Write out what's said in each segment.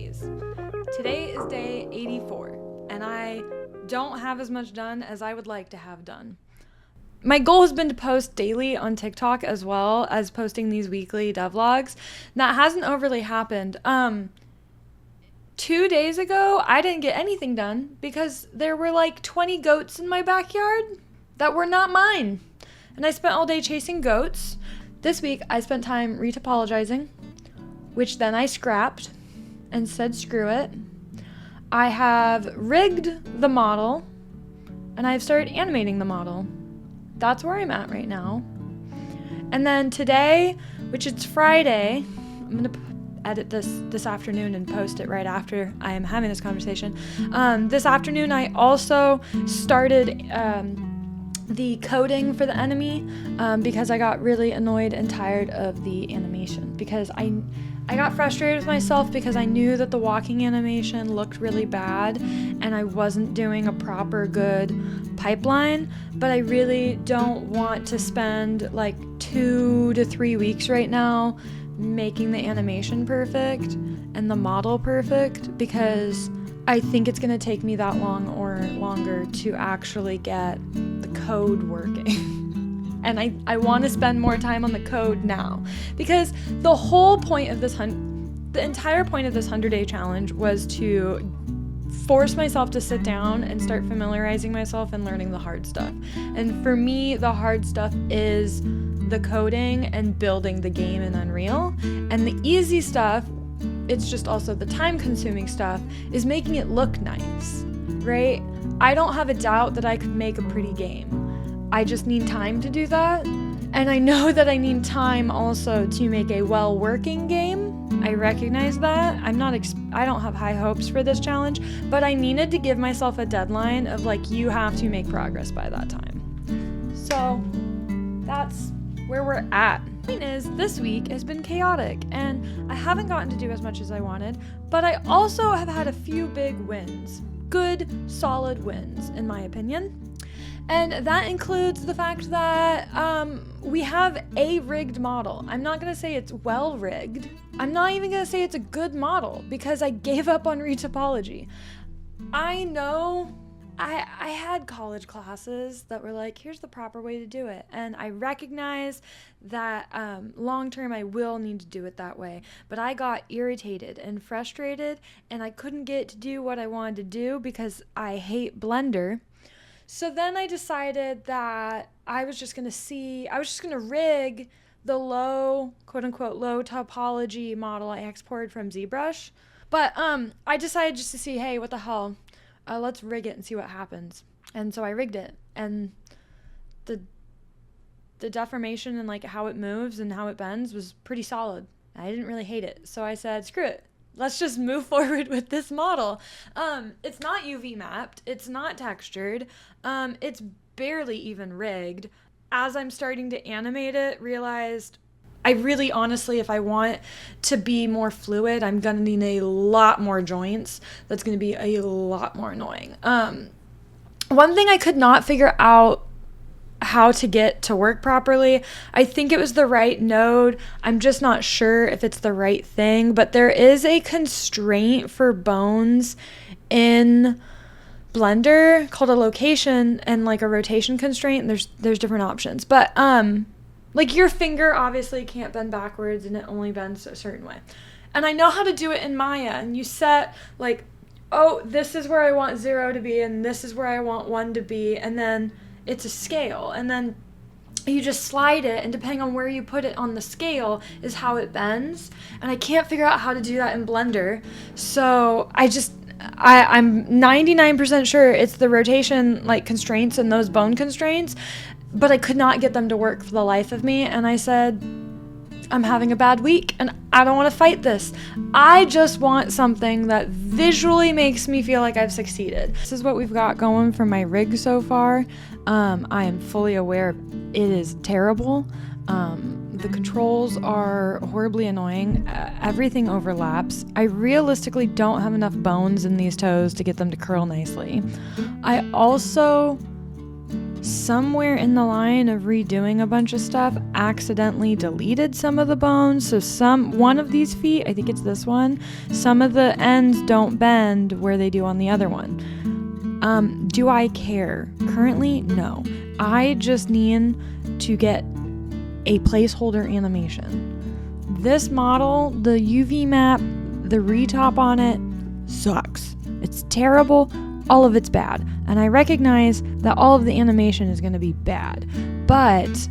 days. Today is day 84, and I don't have as much done as I would like to have done. My goal has been to post daily on TikTok as well as posting these weekly devlogs. That hasn't overly happened. 2 days ago, I didn't get anything done because there were like 20 goats in my backyard that were not mine. And I spent all day chasing goats. This week, I spent time retopologizing, which then I scrapped and said screw it. I have rigged the model, and I've started animating the model. That's where I'm at right now. And then today, which it's Friday, I'm going to edit this afternoon and post it right after I am having this conversation. This afternoon, I also started the coding for the enemy because I got really annoyed and tired of the animation because I got frustrated with myself because I knew that the walking animation looked really bad and I wasn't doing a proper good pipeline, but I really don't want to spend like 2 to 3 weeks right now making the animation perfect and the model perfect because I think it's going to take me that long or longer to actually get the code working. And I want to spend more time on the code now because the whole point of this the entire point of this 100-day challenge was to force myself to sit down and start familiarizing myself and learning the hard stuff. And for me, the hard stuff is the coding and building the game in Unreal. And the easy stuff, it's just also the time-consuming stuff, is making it look nice, right? I don't have a doubt that I could make a pretty game. I just need time to do that. And I know that I need time also to make a well-working game. I recognize that. I don't have high hopes for this challenge, but I needed to give myself a deadline of like, you have to make progress by that time. So that's where we're at. The point is, this week has been chaotic and I haven't gotten to do as much as I wanted, but I also have had a few big wins. Good, solid wins, in my opinion. And that includes the fact that we have a rigged model. I'm not going to say it's well rigged. I'm not even going to say it's a good model because I gave up on retopology. I know I had college classes that were like, here's the proper way to do it. And I recognize that long term I will need to do it that way. But I got irritated and frustrated and I couldn't get to do what I wanted to do because I hate Blender. So then I decided that I was just going to rig the low, quote unquote, low topology model I exported from ZBrush. But I decided just to see, hey, what the hell? Let's rig it and see what happens. And so I rigged it. And the deformation and like how it moves and how it bends was pretty solid. I didn't really hate it. So I said, screw it. Let's just move forward with this model. It's not UV mapped. It's not textured. It's barely even rigged. As I'm starting to animate it, realized I really honestly, if I want to be more fluid, I'm going to need a lot more joints. That's going to be a lot more annoying. One thing I could not figure out how to get to work properly. I think it was the right node. I'm just not sure if it's the right thing, but there is a constraint for bones in Blender called a location and like a rotation constraint. There's different options, but like your finger obviously can't bend backwards and it only bends a certain way. And I know how to do it in Maya, and you set like, oh, this is where I want 0 to be and this is where I want 1 to be, and then it's a scale, and then you just slide it, and depending on where you put it on the scale is how it bends. And I can't figure out how to do that in Blender, so I'm 99% sure it's the rotation like constraints and those bone constraints, but I could not get them to work for the life of me. And I said, I'm having a bad week and I don't want to fight this. I just want something that visually makes me feel like I've succeeded. This is what we've got going for my rig so far. I am fully aware it is terrible. The controls are horribly annoying. Everything overlaps. I realistically don't have enough bones in these toes to get them to curl nicely. I also somewhere in the line of redoing a bunch of stuff, accidentally deleted some of the bones. So one of these feet, I think it's this one, some of the ends don't bend where they do on the other one. Do I care? Currently, no. I just need to get a placeholder animation. This model, the UV map, the retop on it sucks. It's terrible. All of it's bad. And I recognize that all of the animation is going to be bad. But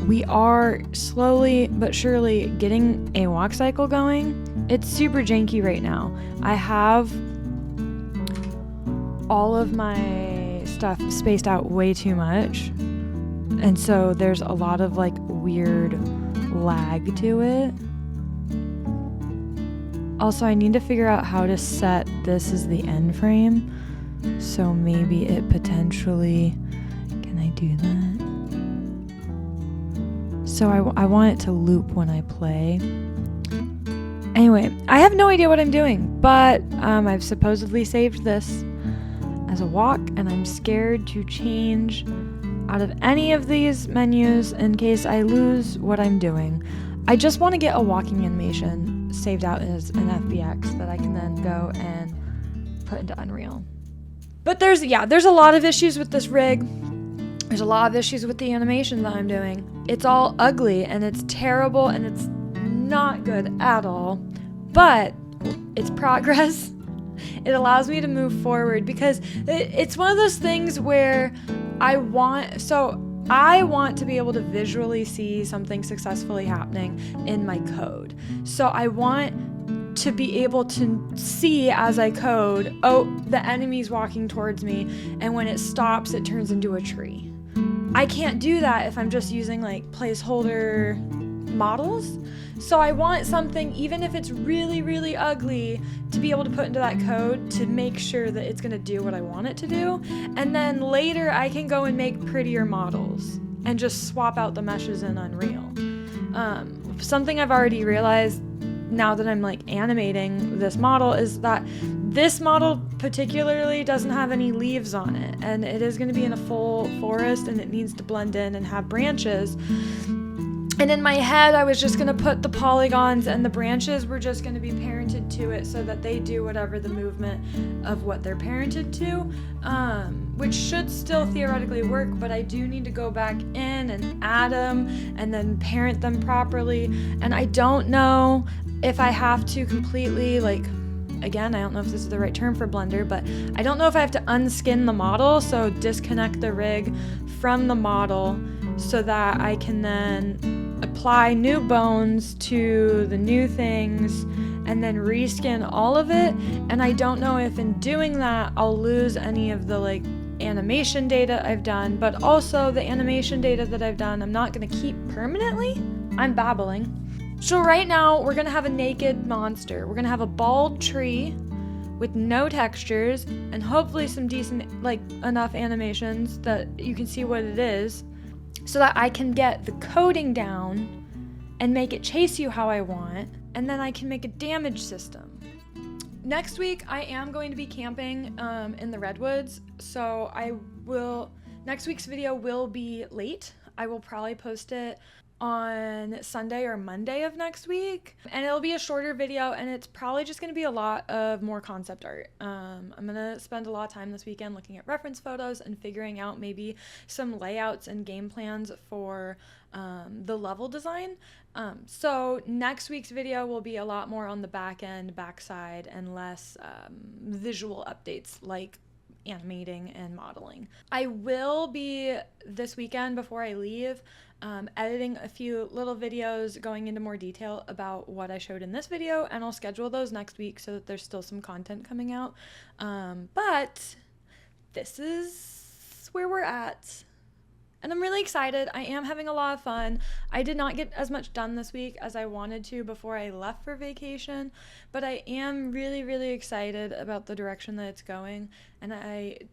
we are slowly but surely getting a walk cycle going. It's super janky right now. I have all of my stuff spaced out way too much. And so there's a lot of like weird lag to it. Also, I need to figure out how to set this as the end frame. So maybe it potentially, can I do that? So I want it to loop when I play. Anyway, I have no idea what I'm doing, but I've supposedly saved this as a walk, and I'm scared to change out of any of these menus in case I lose what I'm doing. I just want to get a walking animation saved out as an FBX that I can then go and put into Unreal. But there's a lot of issues with this rig. There's a lot of issues with the animation that I'm doing. It's all ugly and it's terrible and it's not good at all. But it's progress. It allows me to move forward because it's one of those things where I want to be able to visually see something successfully happening in my code. So I want to be able to see as I code, oh, the enemy's walking towards me, and when it stops, it turns into a tree. I can't do that if I'm just using like placeholder models. So I want something, even if it's really, really ugly, to be able to put into that code to make sure that it's going to do what I want it to do. And then later I can go and make prettier models and just swap out the meshes in Unreal. Something I've already realized now that I'm like animating this model is that this model particularly doesn't have any leaves on it, and it is going to be in a full forest and it needs to blend in and have branches. And in my head, I was just going to put the polygons and the branches were just going to be parented to it so that they do whatever the movement of what they're parented to, which should still theoretically work, but I do need to go back in and add them and then parent them properly. And I don't know if I have to completely, again, I don't know if this is the right term for Blender, but I don't know if I have to unskin the model, so disconnect the rig from the model so that I can then apply new bones to the new things and then reskin all of it. And I don't know if in doing that I'll lose any of the animation data I've done, but also the animation data that I've done I'm not going to keep permanently. I'm babbling. So right now we're going to have a naked monster. We're going to have a bald tree with no textures and hopefully some decent, enough animations that you can see what it is, so that I can get the coding down and make it chase you how I want, and then I can make a damage system. Next week, I am going to be camping in the Redwoods, so next week's video will be late. I will probably post it on Sunday or Monday of next week, and it'll be a shorter video, and it's probably just going to be a lot of more concept art. I'm going to spend a lot of time this weekend looking at reference photos and figuring out maybe some layouts and game plans for the level design. So next week's video will be a lot more on the backside, and less visual updates like animating and modeling. I will be this weekend before I leave editing a few little videos going into more detail about what I showed in this video, and I'll schedule those next week so that there's still some content coming out. But this is where we're at. And I'm really excited. I am having a lot of fun. I did not get as much done this week as I wanted to before I left for vacation, but I am really, really excited about the direction that it's going. And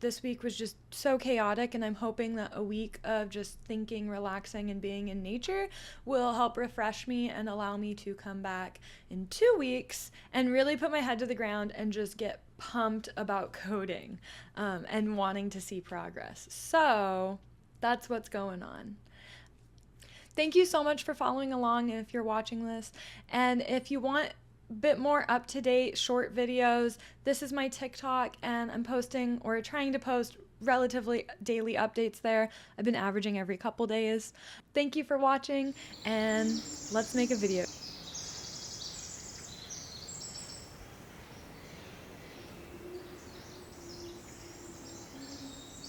this week was just so chaotic, and I'm hoping that a week of just thinking, relaxing, and being in nature will help refresh me and allow me to come back in 2 weeks and really put my head to the ground and just get pumped about coding and wanting to see progress. So That's what's going on. Thank you so much for following along if you're watching this. And if you want a bit more up-to-date short videos, this is my TikTok, and I'm posting or trying to post relatively daily updates there. I've been averaging every couple days. Thank you for watching, and let's make a video.